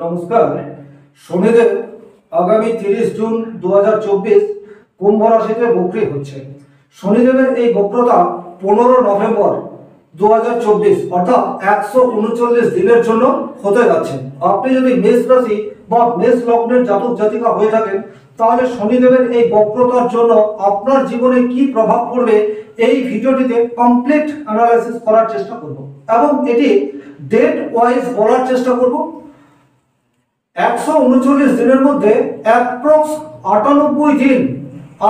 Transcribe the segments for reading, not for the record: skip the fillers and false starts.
নমস্কার। শনিদেব আগামী 30 জুন 2024 কুম্ভ রাশিতে বক্রী হচ্ছে। শনিদেবের এই বক্রতা 15 নভেম্বর 2024 অর্থাৎ 139 দিনের জন্য হতে যাচ্ছে। আপনি যদি মেষ রাশি বা মেষ লগ্নের জাতক জাতিকা হয়ে থাকেন তাহলে শনিদেবের এই বক্রতার জন্য আপনার জীবনে কি প্রভাব পড়বে এই ভিডিওটিতে কমপ্লিট অ্যানালাইসিস করার চেষ্টা করব এবং এটি ডেট ওয়াইজ বলার চেষ্টা করব। 139 দিনের মধ্যে অ্যাপ্রক্স 98 দিন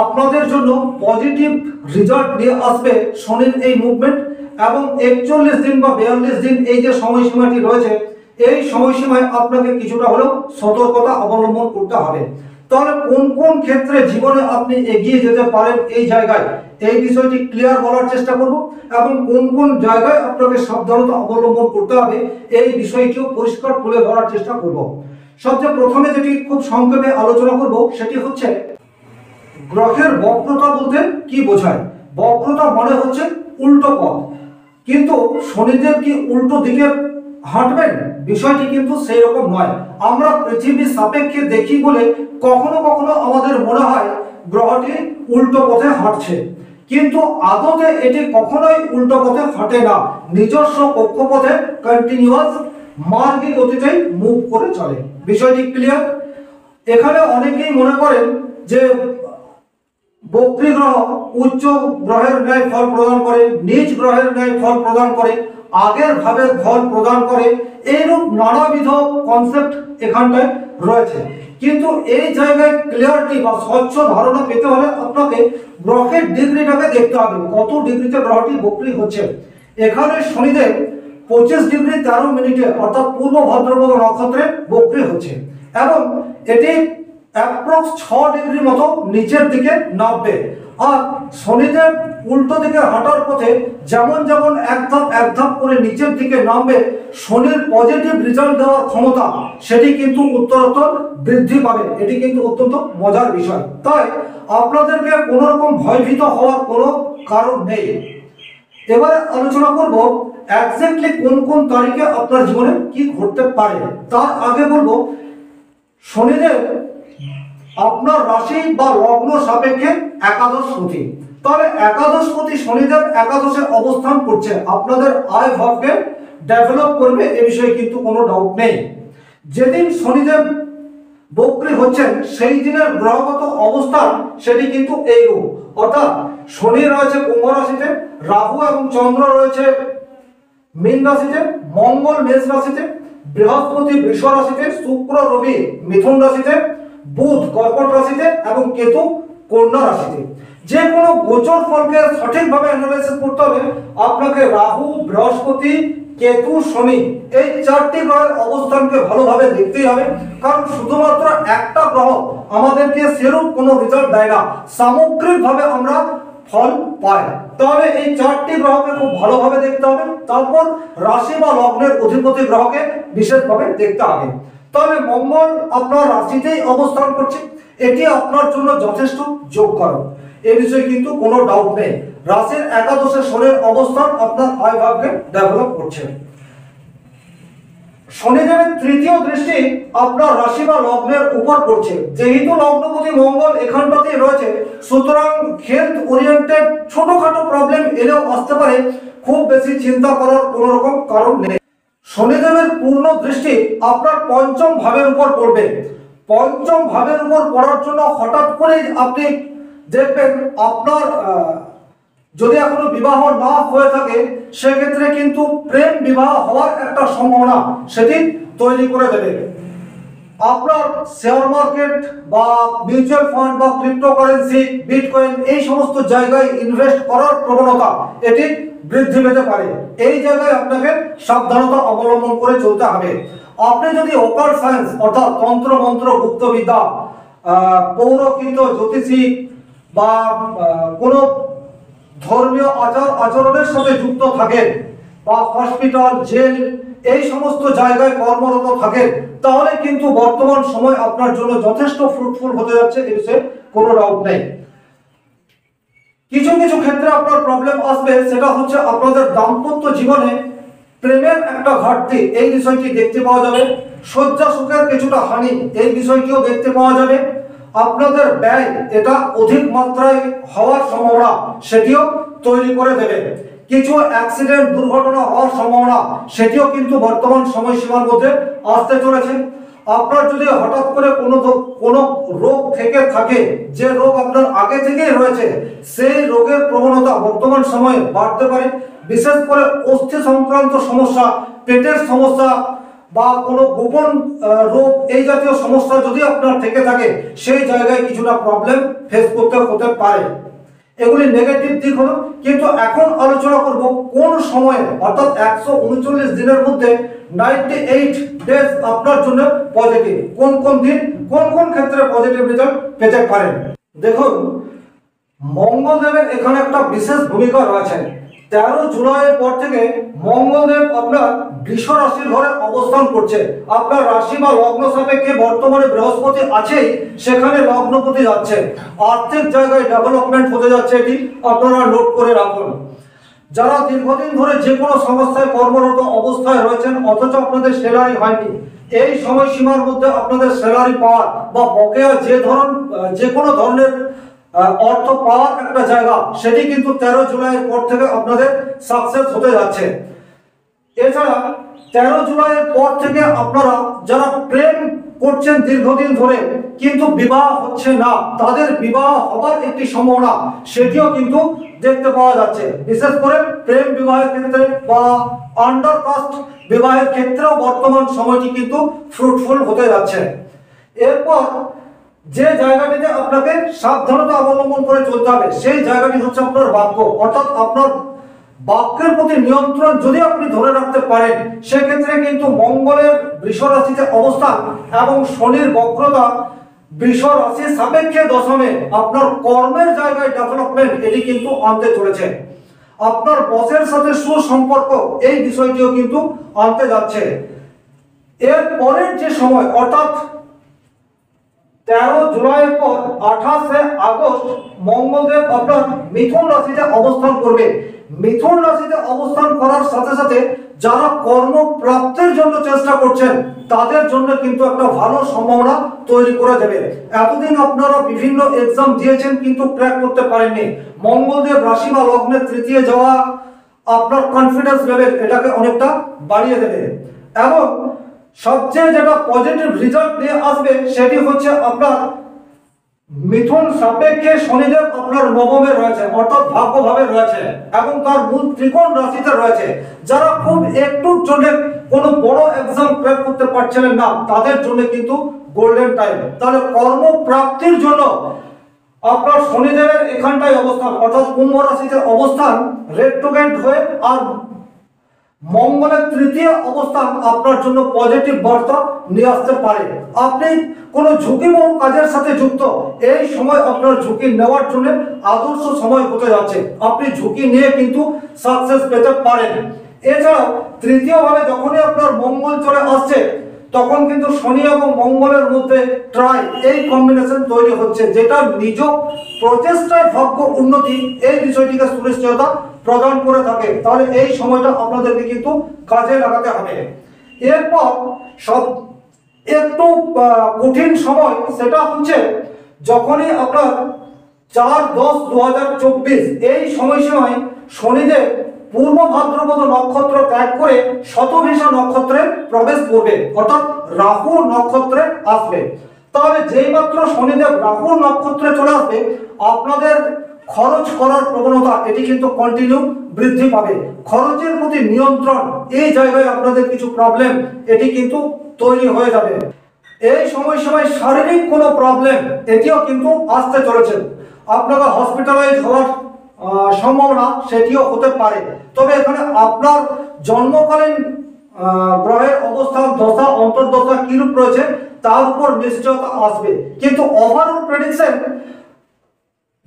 আপনাদের জন্য পজিটিভ রেজাল্ট নিয়ে আসবে শনির এই মুভমেন্ট, এবং 41 দিন বা 42 দিন এই যে সময়সীমাটি রয়েছে এই সময়সীমায় আপনাকে কিছুটা হলেও সতর্কতা অবলম্বন করতে হবে। তাহলে কোন কোন ক্ষেত্রে জীবনে আপনি এগিয়ে যেতে পারেন এই জায়গায় এই বিষয়টি ক্লিয়ার বলার চেষ্টা করব, এবং কোন কোন জায়গায় আপনাকে সাবধানতা অবলম্বন করতে হবে এই বিষয়টিও পরিষ্কার তুলে ধরার চেষ্টা করব। সবচেয়ে প্রথমে যেটি খুব সংক্ষেপে আলোচনা করব সেটি হচ্ছে গ্রহের বক্রতা বলতে কি বোঝায়। বক্রতা মানে হচ্ছে উল্টো পথ, কিন্তু শনিদেব কি উল্টো দিকে হাঁটবেন? বিষয়টি কিন্তু সেই রকম নয়। আমরা পৃথিবীর সাপেক্ষে দেখি বলে কখনো কখনো আমাদের মনে হয় গ্রহটি উল্টো পথে হাঁটছে, কিন্তু আদতে এটি কখনোই উল্টো পথে হাঁটে না। নিজস্ব কক্ষপথে কন্টিনিউয়াস মার্গী গতিতেই মুভ করে চলে। বিষয়টি ক্লিয়ার? এখানে অনেকেই মনে করেন যে বক্রী গ্রহ উচ্চ গ্রহের ন্যায় ফল প্রদান করে, নিজ গ্রহের ন্যায় ফল প্রদান করে, আগের ভাবের ফল প্রদান করে, এইরূপ নানাবিধ কনসেপ্ট এখানটায় রয়েছে। কিন্তু এই জায়গায় ক্লিয়ারিটি বা স্বচ্ছ ধারণা পেতে হলে আপনাকে গ্রহের ডিগ্রিটাকে দেখতে হবে, কত ডিগ্রিতে গ্রহটি বক্রী হচ্ছে। এখানে শনিদেব 25 ডিগ্রি 13 মিনিটে অর্থাৎ পূর্ব ভাদ্রপদ নক্ষত্রে বক্রী হচ্ছে, এবং এটি অ্যাপ্রক্স 6 ডিগ্রি মতো নিচের দিকে নামবে। আর শনিদেব উল্টো দিকে হাঁটার পথে যেমন যেমন এক ধাপ করে নিচের দিকে নামবে, শনির পজিটিভ রেজাল্ট দেওয়ার ক্ষমতা সেটি কিন্তু উত্তরোত্তর বৃদ্ধি পাবে। এটি কিন্তু অত্যন্ত মজার বিষয়, তাই আপনাদেরকে কোনো রকম ভয়ভীত হওয়ার কোনো কারণ নেই। এবারে আলোচনা করব এক্স্যাক্টলি কোন কোন তারিখে আপনার জীবনে কি ঘটতে পারে। তার আগে বলবো শনিদেব আপনার রাশি বা লগ্ন সাপেক্ষে একাদশপতি। তাহলে একাদশপতি শনিদেব একাদশে অবস্থান করছে, আপনাদের আয় ভাবকে ডেভেলপ করবে, এ বিষয়ে কিন্তু কোনো ডাউট নেই। যেদিন শনিদেব বক্রী হচ্ছেন সেই দিনের গ্রহগত অবস্থান সেটি কিন্তু এইরূপ, অর্থাৎ শনি রয়েছে কুম্ভ রাশিতে, রাহু এবং চন্দ্র রয়েছে মীন রাশিতে, মঙ্গল মেষ রাশিতে, বৃহস্পতি বৃষ রাশিতে, শুক্র রবি মিথুন রাশিতে, বুধ কর্কট রাশিতে এবং কেতু কন্যা রাশিতে। যে কোনো গোচর ফলকে সঠিকভাবে অ্যানালাইসিস করতে হলে আপনাকে রাহু, বৃহস্পতি, কেতু, শনি এই চারটি গ্রহের অবস্থানকে ভালোভাবে দেখতেই হবে, কারণ শুধুমাত্র একটা গ্রহ আমাদেরকে সেরূপ কোনো রেজাল্ট দেয় না, সামগ্রিকভাবে আমরা ফল পাই। তাহলে এই চারটি গ্রহকে খুব ভালোভাবে দেখতে হবে, তারপর রাশি বা লগ্নের অধিপতি গ্রহকে বিশেষভাবে দেখতে হবে। তাহলে মঙ্গল আপনার রাশিতেই অবস্থান করছে, এটি আপনার জন্য যথেষ্ট যোগকারক, এ বিষয়ে কিন্তু কোনো ডাউট নেই। রাশির একাদশে শনির অবস্থান আপনার আয় ভাবকে ডেভেলপ করছে। শনিদেবের তৃতীয় দৃষ্টি আপনার রাশি বা লগ্নের উপর পড়ছে, যেহেতু লগ্নপতি মঙ্গল এখানটাতেই রয়েছে, সুতরাং হেলথ ওরিয়েন্টেড ছোটখাটো প্রবলেম এলেও আসতে পারে, খুব বেশি চিন্তা করার কোনো রকম কারণ নেই। শনিদেবের পূর্ণ দৃষ্টি আপনার পঞ্চম ভাবের উপর পড়বে। পঞ্চম ভাবের উপর পড়ার জন্য হঠাৎ করেই আপনি দেখবেন আপনার যদি এখনো বিবাহ না হয়ে থাকে সেক্ষেত্রে কিন্তু প্রেম বিবাহ হওয়ার একটা সম্ভাবনা সেটি তৈরি করে দেবে। আপনার শেয়ার মার্কেট বা মিউচুয়াল ফান্ড বা ক্রিপ্টোকারেন্সি, বিটকয়েন এই সমস্ত জায়গায় ইনভেস্ট করার প্রবণতা এটি বৃদ্ধি পেতে পারে। এই জায়গায় আপনাকে সাবধানতা অবলম্বন করে চলতে হবে। আপনি যদি অকাল্ট সায়েন্স অর্থাৎ তন্ত্র মন্ত্র গুপ্তবিদ্যা, পৌরকৃত জ্যোতিষী বা কোনো ধর্মীয় আচার আচরণের সাথে যুক্ত থাকেন বা হসপিটাল, জেল এই সমস্ত জায়গায় কর্মরত থাকেন, তাহলে কিন্তু বর্তমান সময় আপনার জন্য যথেষ্ট ফ্রুটফুল হতে যাচ্ছে, এ বিষয়ে কোনো ডাউট নেই। কিছু কিছু ক্ষেত্রে আপনার প্রবলেম আসবে, সেটা হচ্ছে আপনাদের দাম্পত্য জীবনে প্রেমের একটা ঘাটতি এই বিষয়টি দেখতে পাওয়া যাবে, শয্যা সুখের কিছুটা হানি এই বিষয়টিও দেখতে পাওয়া যাবে। আপনাদের ব্যয় এটা অধিক মাত্রায় হওয়ার সম্ভাবনা সেটিও তৈরি করে দেবে। কিছু অ্যাক্সিডেন্ট দুর্ঘটনা হওয়ার সম্ভাবনা সেটিও কিন্তু বর্তমান সময়সীমার মধ্যে আসতে চলেছে। আপনার যদি হঠাৎ করে কোনো রোগ থেকে থাকে, যে রোগ আপনার আগে থেকেই রয়েছে, সেই রোগের প্রবণতা বর্তমান সময়ে বাড়তে পারে। বিশেষ করে অস্থি সংক্রান্ত সমস্যা, পেটের সমস্যা বা কোনো গোপন রোগ এই জাতীয় সমস্যা যদি আপনার থেকে থাকে, সেই জায়গায় কিছুটা প্রবলেম ফেস করতে হতে পারে। এগুলি নেগেটিভ দিক হলো। কিন্তু এখন আলোচনা করব কোন সময়ে, অর্থাৎ 139 দিনের মধ্যে 98 ডেজ আপনার জন্য পজিটিভ, কোন কোন দিন কোন কোন ক্ষেত্রে পজিটিভ রেজাল্ট পেতে পারেন। দেখুন, মঙ্গলদেবের এখানে একটা বিশেষ ভূমিকা রয়েছে। 13 জুলাইয়ের পর থেকে মঙ্গলদেব আপনার বৃষ রাশির ঘরে অবস্থান করছে। আপনার রাশি বা লগ্ন সাপেক্ষে বর্তমানে বৃহস্পতি আছেই, সেখানে লগ্নপতি যাচ্ছে। আর্থিক জায়গায় ডেভেলপমেন্ট হতে যাচ্ছে, এটি আপনারা নোট করে রাখুন। যারা দীর্ঘদিন ধরে যে কোনো সংস্থায় কর্মরত অবস্থায় রয়েছেন অথচ আপনাদের স্যালারি হয়নি, এই সময়সীমার মধ্যে আপনাদের স্যালারি পাওয়ার বা বকেয়া যে কোনো ধরনের অর্থ পাওয়ার একটা জায়গা, সেটি কিন্তু 13 জুলাইয়ের পর থেকে আপনাদের সাকসেস হতে যাচ্ছে। এছাড়া 13 জুলাইয়ের পর থেকে আপনারা যারা প্রেম করছেন দীর্ঘদিন ধরে কিন্তু বিবাহ হচ্ছে না, তাদের বিবাহ হবার একটি সম্ভাবনা সেটিও কিন্তু দেখতে পাওয়া যাচ্ছে। বিশেষ করে প্রেম বিবাহের ক্ষেত্রে বা আন্ডার কাস্ট বিবাহের ক্ষেত্রেও বর্তমান সময়টি কিন্তু ফ্রুটফুল হতে যাচ্ছে। এরপর যে জায়গাটিতে আপনাকে সাবধানতা অবলম্বন করে চলতে হবে, সেই জায়গাটি হচ্ছে আপনার বাক্য, অর্থাৎ আপনার বাক্যের প্রতি নিয়ন্ত্রণ যদি আপনি ধরে রাখতে পারেন, সেক্ষেত্রে কিন্তু মঙ্গলের বৃষ রাশিতে অবস্থান এবং শনির বক্রতা বৃষ রাশির সাপেক্ষে দশমে আপনার কর্মের জায়গায় ডেভেলপমেন্ট এটি কিন্তু আনতে চলেছে। আপনার বসের সাথে সুসম্পর্ক এই বিষয়টিও কিন্তু আনতে যাচ্ছে। এর পরের যে সময়, অর্থাৎ 13 জুলাইয়ের পর 28 আগস্ট মঙ্গলদেব আপনার মিথুন রাশিতে অবস্থান করবে। মিথুন রাশিতে অবস্থান করার সাথে সাথে যারা কর্মপ্রাপ্তির জন্য চেষ্টা করছেন তাদের জন্য কিন্তু একটা ভালো সম্ভাবনা তৈরি করে দেবে। এতদিন আপনারা বিভিন্ন এক্সাম দিয়েছেন কিন্তু ক্র্যাক করতে পারেননি, মঙ্গলদেব রাশি বা লগ্নের তৃতীয় যাওয়া আপনার কনফিডেন্স লেভেল এটাকে অনেকটা বাড়িয়ে দেবে। এবং সবচেয়ে যেটা পজিটিভ রেজাল্ট নিয়ে আসবে সেটি হচ্ছে আপনার মিথুন সাপেক্ষে শনিদেব আপনার নবমে রয়েছে, অর্থাৎ ভাগ্যভাবে রয়েছে এবং তার মূল ত্রিকোণ রাশিতে রয়েছে। যারা খুব একটুর জন্য কোনো বড় এক্সাম ক্র্যাক করতে পারছিলেন না, তাদের জন্য কিন্তু গোল্ডেন টাইম। তাহলে কর্মপ্রাপ্তির জন্য আপনার শনিদেবের এখানটায় অবস্থান, অর্থাৎ কুম্ভ রাশিতে অবস্থান রেট্রোগ্রেড হয়ে আর মঙ্গলের তৃতীয় অবস্থান আপনার জন্য পজিটিভ বার্তা নিয়ে আসতে পারে। আপনি কোনো ঝুঁকিমূলক কাজের সাথে যুক্ত, এই সময় আপনার ঝুঁকি নেওয়ার জন্য আদর্শ সময় হতে যাচ্ছে। আপনি ঝুঁকি নিয়ে কিন্তু সাকসেস পেতে পারেন। এছাড়াও তৃতীয়ভাবে যখনই আপনার মঙ্গল চলে আসছে, তখন কিন্তু শনি এবং মঙ্গলের মধ্যে ট্রাই এই কম্বিনেশন তৈরি হচ্ছে, যেটা নিজ প্রচেষ্টায় ভাগ্য উন্নতি এই বিষয়টিকে সুনিশ্চয়তা প্রদান করে থাকে। তাহলে এই সময়টা আপনাদেরকে কিন্তু কাজে লাগাতে হবে। এরপর সব একটু কঠিন সময় সেটা হচ্ছে যখনই আপনার 4-10-2024 এই সময়সীমায় শনিদেব পূর্ব ভাদ্রপদ নক্ষত্র ত্যাগ করে শতভিষা নক্ষত্রে প্রবেশ করবে, অর্থাৎ রাহু নক্ষত্রে আসবে। তাহলে যেই মাত্র শনিদেব রাহু নক্ষত্রে চলে আসবে, আপনাদের খরচ করার প্রবণতা এটি কিন্তু কন্টিনিউ বৃদ্ধি পাবে। খরচের প্রতি নিয়ন্ত্রণ এই জায়গায় আপনাদের কিছু প্রবলেম এটি কিন্তু তৈরি হয়ে যাবে। এই সময় শারীরিক কোনো প্রবলেম এটিও কিন্তু আসতে চলেছে। আপনারা হসপিটালাইজ হওয়ার সম্ভাবনা সেটিও হতে পারে। তবে এখানে আপনার জন্মকালীন গ্রহের অবস্থান, দশা অন্তর্দশা কিরূপ রয়েছে তার উপর নিশ্চয়তা আসবে। কিন্তু ওভারঅল প্রেডিকশন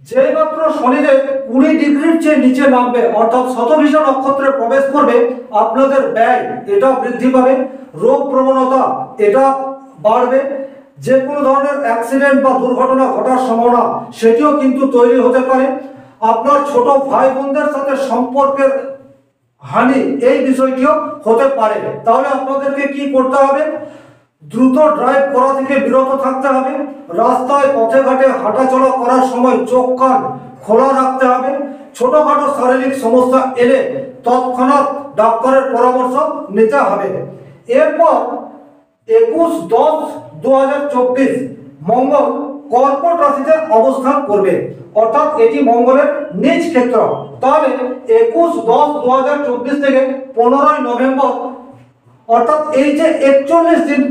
যেই মাত্র শনিদেব 20 ডিগ্রির চেয়ে নিচে নামবে, অর্থাৎ শতভিষা নক্ষত্রে প্রবেশ করবে, আপনাদের ব্যয় এটা বৃদ্ধি পাবে, রোগ প্রবণতা এটা বাড়বে, যে কোনো ধরনের অ্যাক্সিডেন্ট বা দুর্ঘটনা ঘটার সম্ভাবনা সেটিও কিন্তু তৈরি হতে পারে। আপনার ছোট ভাই বোনদের সাথে সম্পর্কের হানি এই বিষয়টিও হতে পারে। তাহলে আপনাদেরকে কি করতে হবে? দ্রুত ড্রাইভ করা থেকে বিরত থাকতে হবে। রাস্তায় পথে ঘাটে হাঁটাচলা করার সময় চোখ কান খোলা রাখতে হবে। ছোটখাটো শারীরিক সমস্যা এলে তৎক্ষণাৎ ডাক্তারের পরামর্শ নিতে হবে। এরপর 21/10/2024 মঙ্গল কর্কট রাশিতে অবস্থান করবে, অর্থাৎ এটি মঙ্গলের নিজ ক্ষেত্র। তাহলে 21/10/2024 থেকে 15 নভেম্বর, অর্থাৎ এই যে 41 দিন,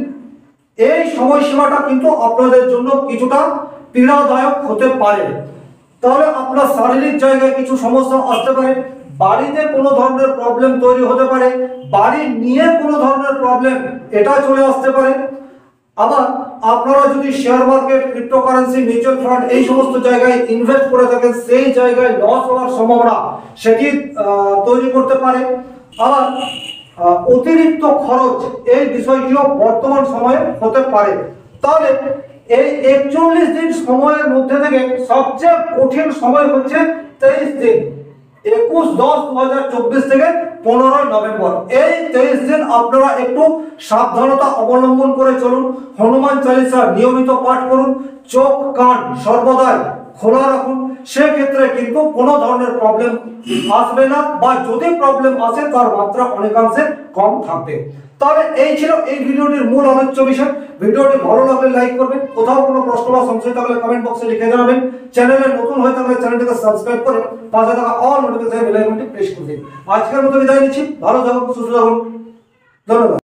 এই সময়সীমাটা কিন্তু আপনাদের জন্য কিছুটা পীড়াদায়ক হতে পারে। তাহলে আপনার শারীরিক জায়গায় কিছু সমস্যা আসতে পারে, বাড়িতে কোনো ধরনের প্রবলেম তৈরি হতে পারে, বাড়ি নিয়ে কোনো ধরনের প্রবলেম এটা চলে আসতে পারে। আবার আপনারা যদি share market, cryptocurrency, mutual fund এই সমস্ত জায়গায় ইনভেস্ট করে থাকেন, সেই জায়গায় লস হওয়ার সম্ভাবনা সেটি তৈরি করতে পারে। আবার অতিরিক্ত খরচ এই বিষয়টিও বর্তমান সময়ে হতে পারে। তাহলে এই 41 দিন সময়ের মধ্যে থেকে সবচেয়ে কঠিন সময় হচ্ছে 23 দিন, 21/10/2024 থেকে 15 নভেম্বর। এই 23 দিন আপনারা একটু সাবধানতা অবলম্বন করে চলুন। হনুমান চালিসা নিয়মিত পাঠ করুন, চোখ কান সর্বদাই খোলা রাখুন। সেক্ষেত্রে কিন্তু কোনো ধরনের প্রবলেম আসবে না, বা যদি প্রবলেম আসে তার মাত্রা অনেকাংশে কম থাকবে। তাহলে এই ছিল এই ভিডিওটির মূল আলোচ্য বিষয়। ভিডিওটি ভালো লাগলে লাইক করবেন, কোথাও কোনো প্রশ্ন বা সংশয় থাকলে কমেন্ট বক্সে লিখে জানাবেন। চ্যানেলে নতুন হয়ে থাকলে চ্যানেলটিকে সাবস্ক্রাইব করে পাশে থাকা অল নোটিফিকেশন বেল আইকনটি প্রেস করে দিন। আজকের মতো বিদায় নিচ্ছি। ভালো থাকুন, সুস্থ থাকুন, ধন্যবাদ।